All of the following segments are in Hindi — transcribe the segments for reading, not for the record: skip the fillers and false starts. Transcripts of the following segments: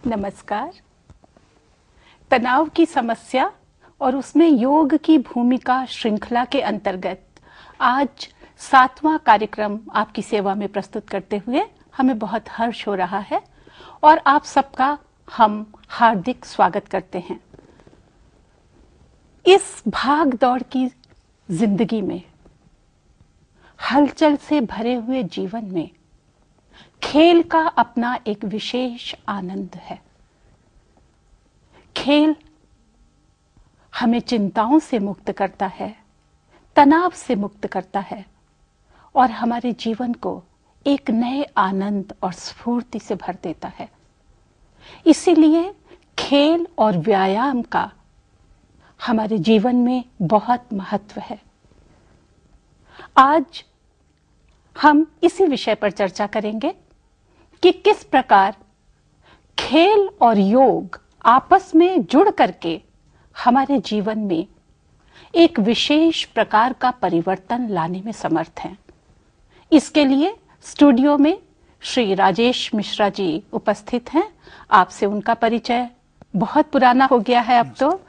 नमस्कार। तनाव की समस्या और उसमें योग की भूमिका श्रृंखला के अंतर्गत आज 7वां कार्यक्रम आपकी सेवा में प्रस्तुत करते हुए हमें बहुत हर्ष हो रहा है और आप सबका हम हार्दिक स्वागत करते हैं। इस भाग दौड़ की जिंदगी में, हलचल से भरे हुए जीवन में खेल का अपना एक विशेष आनंद है। खेल हमें चिंताओं से मुक्त करता है, तनाव से मुक्त करता है और हमारे जीवन को एक नए आनंद और स्फूर्ति से भर देता है। इसीलिए खेल और व्यायाम का हमारे जीवन में बहुत महत्व है। आज हम इसी विषय पर चर्चा करेंगे कि किस प्रकार खेल और योग आपस में जुड़ करके हमारे जीवन में एक विशेष प्रकार का परिवर्तन लाने में समर्थ हैं। इसके लिए स्टूडियो में श्री राजेश मिश्रा जी उपस्थित हैं। आपसे उनका परिचय बहुत पुराना हो गया है अब तो।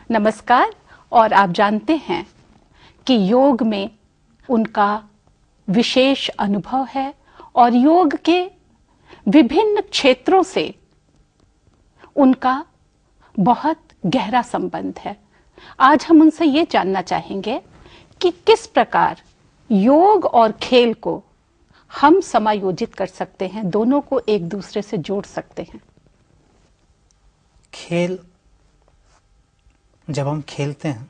नमस्कार। और आप जानते हैं कि योग में उनका विशेष अनुभव है और योग के विभिन्न क्षेत्रों से उनका बहुत गहरा संबंध है। आज हम उनसे ये जानना चाहेंगे कि किस प्रकार योग और खेल को हम समायोजित कर सकते हैं, दोनों को एक दूसरे से जोड़ सकते हैं। खेल जब हम खेलते हैं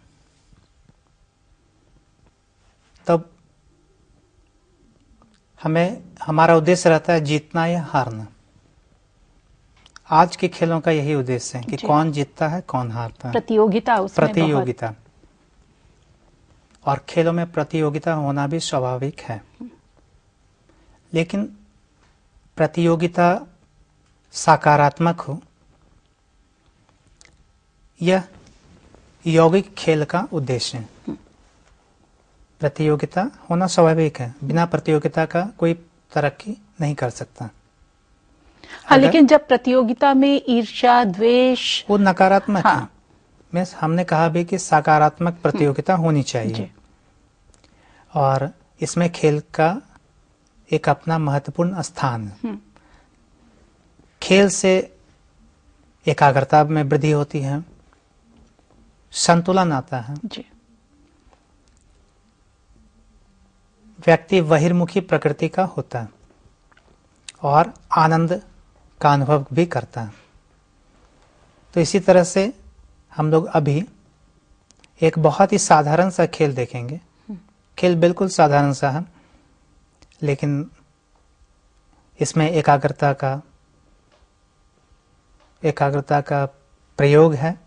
तब हमें हमारा उद्देश्य रहता है जीतना या हारना। आज के खेलों का यही उद्देश्य है कि कौन जीतता है कौन हारता है। प्रतियोगिता और खेलों में प्रतियोगिता होना भी स्वाभाविक है, लेकिन प्रतियोगिता सकारात्मक हो यह यौगिक खेल का उद्देश्य है। प्रतियोगिता होना स्वाभाविक है, बिना प्रतियोगिता का कोई तरक्की नहीं कर सकता। हाँ, लेकिन जब प्रतियोगिता में ईर्ष्या, द्वेष, वो नकारात्मक है। मैं हमने कहा भी कि सकारात्मक प्रतियोगिता होनी चाहिए और इसमें खेल का एक अपना महत्वपूर्ण स्थान है। खेल से एकाग्रता में वृद्धि होती है, संतुलन आता है, व्यक्ति बहिर्मुखी प्रकृति का होता है और आनंद का अनुभव भी करता है। तो इसी तरह से हम लोग अभी एक बहुत ही साधारण सा खेल देखेंगे। खेल बिल्कुल साधारण सा है, लेकिन इसमें एकाग्रता का प्रयोग है।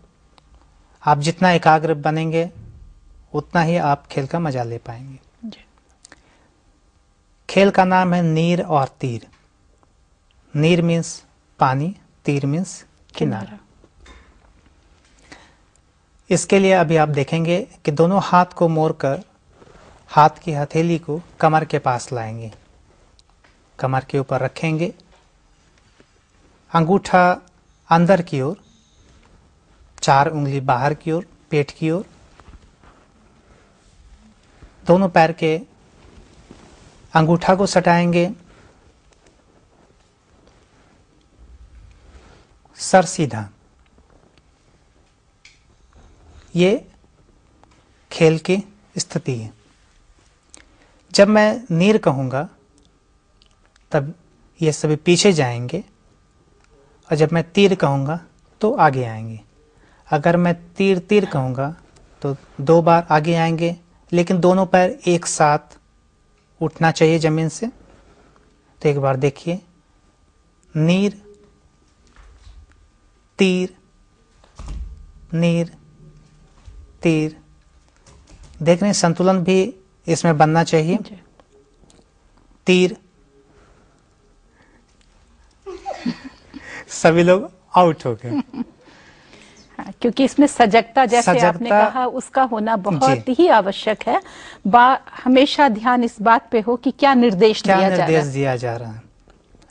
आप जितना एकाग्र बनेंगे उतना ही आप खेल का मजा ले पाएंगे। खेल का नाम है नीर और तीर। नीर मीन्स पानी, तीर मीन्स किनारा। इसके लिए अभी आप देखेंगे कि दोनों हाथ को मोड़कर हाथ की हथेली को कमर के पास लाएंगे, कमर के ऊपर रखेंगे, अंगूठा अंदर की ओर, 4 उंगली बाहर की ओर, पेट की ओर, दोनों पैर के अंगूठा को सटाएंगे, सर सीधा। ये खेल की स्थिति है। जब मैं नीर कहूंगा तब ये सभी पीछे जाएंगे और जब मैं तीर कहूंगा तो आगे आएंगे। अगर मैं तीर तीर कहूंगा तो 2 बार आगे आएंगे, लेकिन दोनों पैर एक साथ उठना चाहिए जमीन से। तो एक बार देखिए, नीर तीर, नीर तीर। देख रहे हैं, संतुलन भी इसमें बनना चाहिए। तीर। सभी लोग आउट हो गए। क्योंकि इसमें सजगता, जैसे आपने कहा, उसका होना बहुत ही आवश्यक है। हमेशा ध्यान इस बात पे हो कि क्या निर्देश दिया जा रहा है।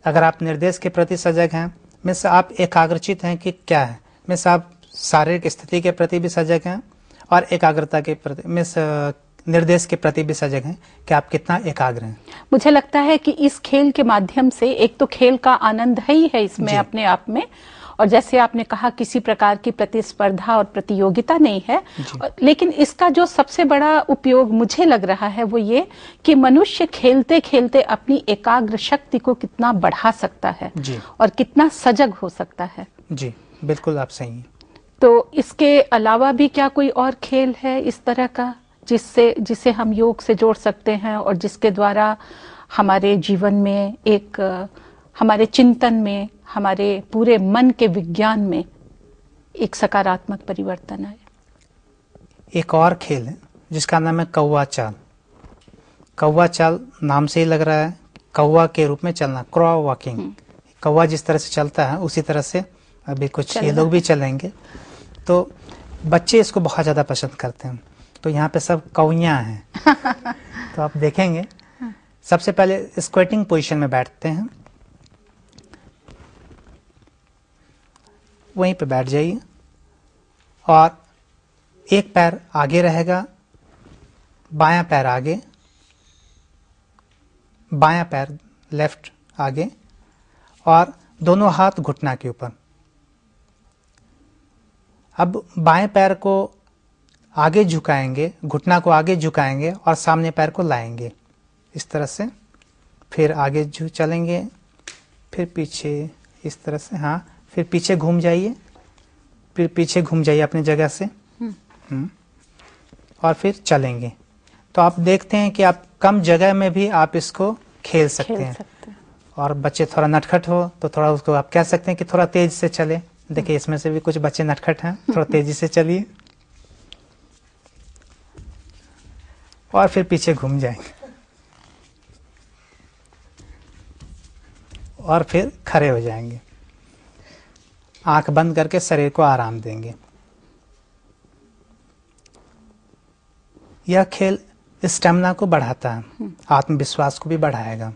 अगर आप निर्देश के प्रति सजग हैं मिस आप एकाग्रचित हैं कि क्या है? मिस आप शारीरिक स्थिति के प्रति भी सजग हैं और एकाग्रता के प्रति मिस निर्देश के प्रति भी सजग हैं कि आप कितना एकाग्र हैं? मुझे लगता है कि इस खेल के माध्यम से एक तो खेल का आनंद है ही है इसमें अपने आप में, और जैसे आपने कहा किसी प्रकार की प्रतिस्पर्धा और प्रतियोगिता नहीं है, लेकिन इसका जो सबसे बड़ा उपयोग मुझे लग रहा है वो ये कि मनुष्य खेलते खेलते अपनी एकाग्र शक्ति को कितना बढ़ा सकता है और कितना सजग हो सकता है। जी बिल्कुल आप सही हैं। तो इसके अलावा भी क्या कोई और खेल है इस तरह का जिसे हम योग से जोड़ सकते हैं और जिसके द्वारा हमारे जीवन में एक हमारे चिंतन में, हमारे पूरे मन के विज्ञान में एक सकारात्मक परिवर्तन आए? एक और खेल है जिसका नाम है कौवा चाल। कौवा चाल नाम से ही लग रहा है कौवा के रूप में चलना, क्रॉ वॉकिंग। कौवा जिस तरह से चलता है उसी तरह से अभी कुछ ये लोग भी चलेंगे। तो बच्चे इसको बहुत ज्यादा पसंद करते हैं। तो यहाँ पे सब कौइयां हैं तो आप देखेंगे सबसे पहले स्क्वेटिंग पोजीशन में बैठते हैं, वहीं पे बैठ जाइए और एक पैर आगे रहेगा, बायां पैर आगे, बायां पैर लेफ्ट आगे और दोनों हाथ घुटना के ऊपर। अब बाएं पैर को आगे झुकाएंगे, घुटना को आगे झुकाएंगे और सामने पैर को लाएंगे इस तरह से, फिर आगे चलेंगे, फिर पीछे इस तरह से, हाँ, फिर पीछे घूम जाइए, फिर पीछे घूम जाइए अपनी जगह से, और फिर चलेंगे। तो आप देखते हैं कि आप कम जगह में भी आप इसको खेल सकते हैं। और बच्चे थोड़ा नटखट हो तो थोड़ा उसको आप कह सकते हैं कि थोड़ा तेज से चले। देखिए इसमें से भी कुछ बच्चे नटखट हैं, थोड़ा तेजी से चलिए और फिर पीछे घूम जाएंगे और फिर खड़े हो जाएंगे, आंख बंद करके शरीर को आराम देंगे। यह खेल स्टेमिना को बढ़ाता है, आत्मविश्वास को भी बढ़ाएगा।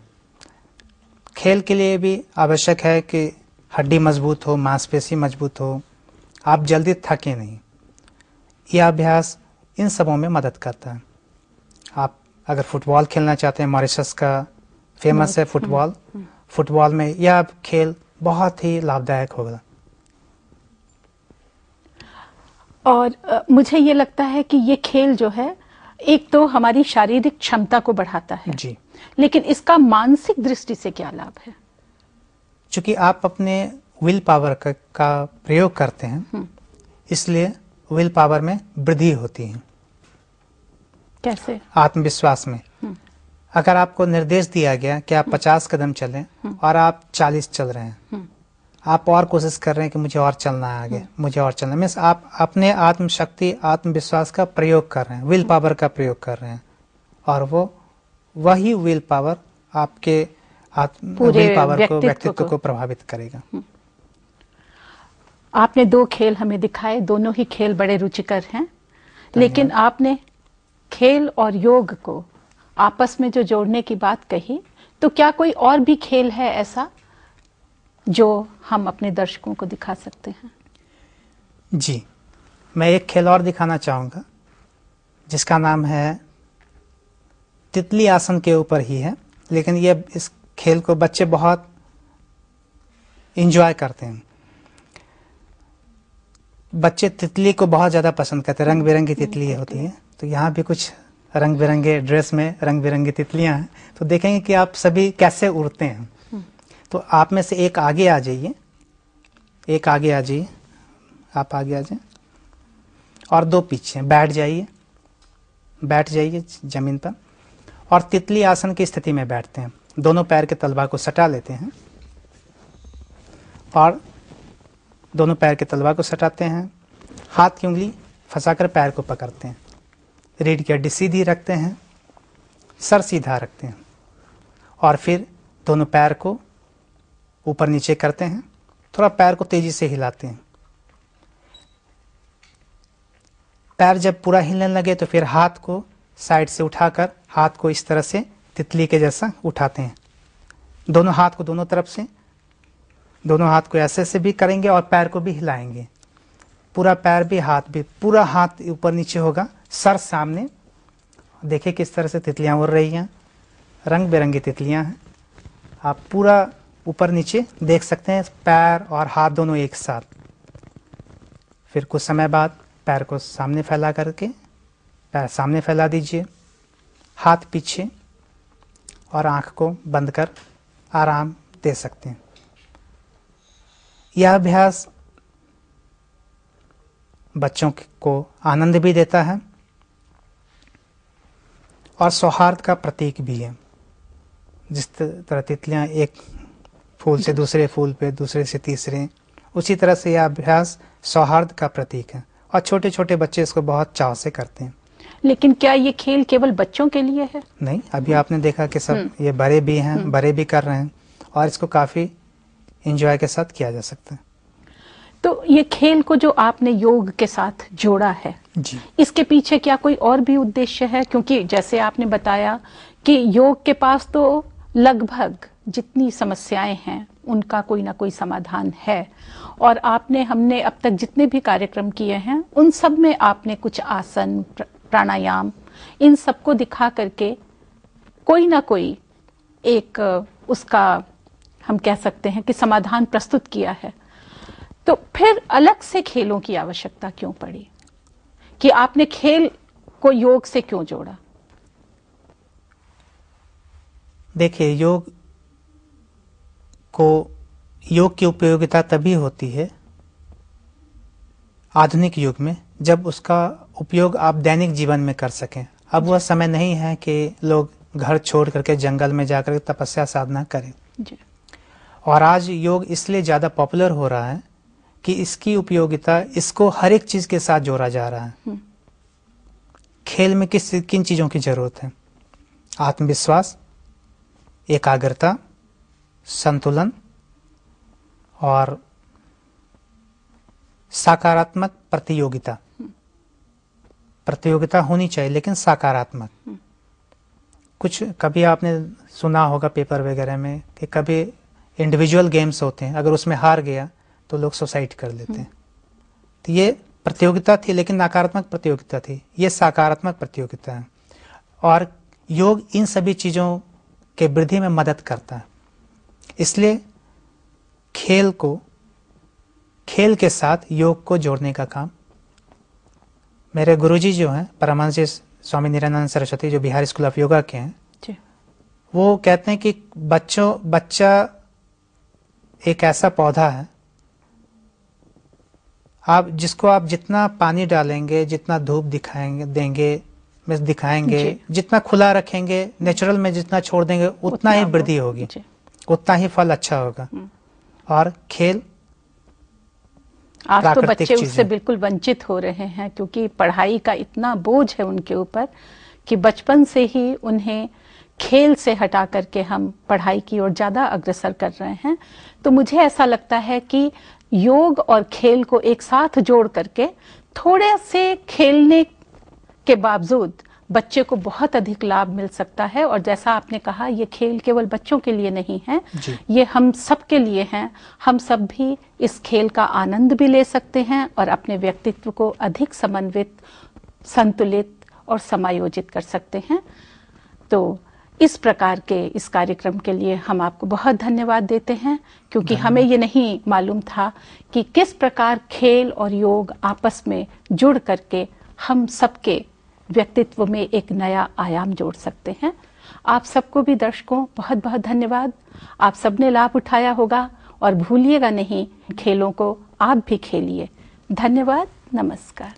खेल के लिए भी आवश्यक है कि हड्डी मजबूत हो, मांसपेशी मजबूत हो, आप जल्दी थके नहीं। यह अभ्यास इन सबों में मदद करता है। आप अगर फुटबॉल खेलना चाहते हैं, मॉरिशस का फेमस है फुटबॉल, फुटबॉल में यह खेल बहुत ही लाभदायक होगा। और मुझे ये लगता है कि ये खेल जो है एक तो हमारी शारीरिक क्षमता को बढ़ाता है जी, लेकिन इसका मानसिक दृष्टि से क्या लाभ है? चूंकि आप अपने विल पावर का प्रयोग करते हैं, इसलिए विल पावर में वृद्धि होती है। कैसे? आत्मविश्वास में। अगर आपको निर्देश दिया गया कि आप 50 कदम चलें और आप 40 चल रहे हैं, आप और कोशिश कर रहे हैं कि मुझे और चलना है आगे, मुझे और चलना, मीन्स आप अपने आत्मशक्ति, आत्मविश्वास का प्रयोग कर रहे हैं, विल पावर का प्रयोग कर रहे हैं, और वही विल पावर आपके विल पावर को, व्यक्तित्व को प्रभावित करेगा। आपने दो खेल हमें दिखाए, दोनों ही खेल बड़े रुचिकर हैं, लेकिन आपने खेल और योग को आपस में जो जोड़ने की बात कही, तो क्या कोई और भी खेल है ऐसा जो हम अपने दर्शकों को दिखा सकते हैं? जी, मैं एक खेल और दिखाना चाहूंगा जिसका नाम है, तितली आसन के ऊपर ही है, लेकिन ये इस खेल को बच्चे बहुत एंजॉय करते हैं। बच्चे तितली को बहुत ज्यादा पसंद करते हैं, रंग बिरंगी तितली होती है। तो यहाँ भी कुछ रंग बिरंगे ड्रेस में रंग बिरंगी तितलियां हैं, तो देखेंगे कि आप सभी कैसे उड़ते हैं। तो आप में से एक आगे आ जाइए, एक आगे आ जाइए, आप आगे आ जाइए और दो पीछे बैठ जाइए, बैठ जाइए जमीन पर और तितली आसन की स्थिति में बैठते हैं। दोनों पैर के तलवा को सटा लेते हैं और दोनों पैर के तलवा को सटाते हैं, हाथ की उंगली फंसाकर पैर को पकड़ते हैं, रीढ़ की हड्डी सीधी रखते हैं, सर सीधा रखते हैं और फिर दोनों पैर को ऊपर नीचे करते हैं, थोड़ा पैर को तेजी से हिलाते हैं। पैर जब पूरा हिलने लगे तो फिर हाथ को साइड से उठाकर हाथ को इस तरह से तितली के जैसा उठाते हैं। दोनों हाथ को दोनों तरफ से दोनों हाथ को ऐसे से भी करेंगे और पैर को भी हिलाएंगे, पूरा पैर भी हाथ भी, पूरा हाथ ऊपर नीचे होगा, सर सामने। देखिए किस तरह से तितलियां उड़ रही हैं, रंग बिरंगी तितलियां हैं। आप पूरा ऊपर नीचे देख सकते हैं, पैर और हाथ दोनों एक साथ। फिर कुछ समय बाद पैर को सामने फैला करके, पैर सामने फैला दीजिए, हाथ पीछे, और आंख को बंद कर आराम दे सकते हैं। यह अभ्यास बच्चों को आनंद भी देता है और सौहार्द का प्रतीक भी है। जिस तरह तितलियां एक फूल से दूसरे फूल पे, दूसरे से तीसरे, उसी तरह से यह अभ्यास सौहार्द का प्रतीक है और छोटे छोटे बच्चे इसको बहुत चाव से करते हैं। लेकिन क्या ये खेल केवल बच्चों के लिए है? नहीं, अभी आपने देखा कि सब ये बड़े भी हैं, बड़े भी कर रहे हैं और इसको काफी एंजॉय के साथ किया जा सकता है। तो ये खेल को जो आपने योग के साथ जोड़ा है जी, इसके पीछे क्या कोई और भी उद्देश्य है? क्योंकि जैसे आपने बताया कि योग के पास तो लगभग जितनी समस्याएं हैं उनका कोई ना कोई समाधान है, और हमने अब तक जितने भी कार्यक्रम किए हैं उन सब में आपने कुछ आसन, प्राणायाम, इन सबको दिखा करके कोई ना कोई एक उसका हम कह सकते हैं कि समाधान प्रस्तुत किया है। तो फिर अलग से खेलों की आवश्यकता क्यों पड़ी कि आपने खेल को योग से क्यों जोड़ा? देखिए, योग की उपयोगिता तभी होती है आधुनिक युग में जब उसका उपयोग आप दैनिक जीवन में कर सकें। अब वह समय नहीं है कि लोग घर छोड़ करके जंगल में जाकर तपस्या साधना करें जी। और आज योग इसलिए ज़्यादा पॉपुलर हो रहा है कि इसकी उपयोगिता, इसको हर एक चीज़ के साथ जोड़ा जा रहा है। खेल में किन चीज़ों की जरूरत है? आत्मविश्वास, एकाग्रता, संतुलन और सकारात्मक प्रतियोगिता। प्रतियोगिता होनी चाहिए लेकिन सकारात्मक। कुछ कभी आपने सुना होगा पेपर वगैरह में कि कभी इंडिविजुअल गेम्स होते हैं, अगर उसमें हार गया तो लोग सुसाइड कर लेते हैं। तो ये प्रतियोगिता थी लेकिन नकारात्मक प्रतियोगिता थी, ये सकारात्मक प्रतियोगिता है। और योग इन सभी चीज़ों के वृद्धि में मदद करता है। इसलिए खेल के साथ योग को जोड़ने का काम मेरे गुरुजी जो हैं परमहंस जी स्वामी निरंजन सरस्वती, जो बिहार स्कूल ऑफ योगा के हैं जी। वो कहते हैं कि बच्चा एक ऐसा पौधा है, जिसको आप जितना पानी डालेंगे, जितना धूप दिखाएंगे, जितना खुला रखेंगे, नेचुरल में जितना छोड़ देंगे, उतना ही वृद्धि होगी, उतना ही फल अच्छा होगा। और खेल, आज तो बच्चे उससे बिल्कुल वंचित हो रहे हैं क्योंकि पढ़ाई का इतना बोझ है उनके ऊपर कि बचपन से ही उन्हें खेल से हटा करके हम पढ़ाई की ओर ज्यादा अग्रसर कर रहे हैं। तो मुझे ऐसा लगता है कि योग और खेल को एक साथ जोड़ करके थोड़े से खेलने के बावजूद बच्चे को बहुत अधिक लाभ मिल सकता है। और जैसा आपने कहा, ये खेल केवल बच्चों के लिए नहीं है, ये हम सब के लिए हैं। हम सब भी इस खेल का आनंद भी ले सकते हैं और अपने व्यक्तित्व को अधिक समन्वित, संतुलित और समायोजित कर सकते हैं। तो इस प्रकार के इस कार्यक्रम के लिए हम आपको बहुत धन्यवाद देते हैं, क्योंकि हमें ये नहीं मालूम था कि किस प्रकार खेल और योग आपस में जुड़ करके हम सबके व्यक्तित्व में एक नया आयाम जोड़ सकते हैं। आप सबको भी दर्शकों बहुत बहुत धन्यवाद। आप सबने लाभ उठाया होगा और भूलिएगा नहीं, खेलों को आप भी खेलिए। धन्यवाद, नमस्कार।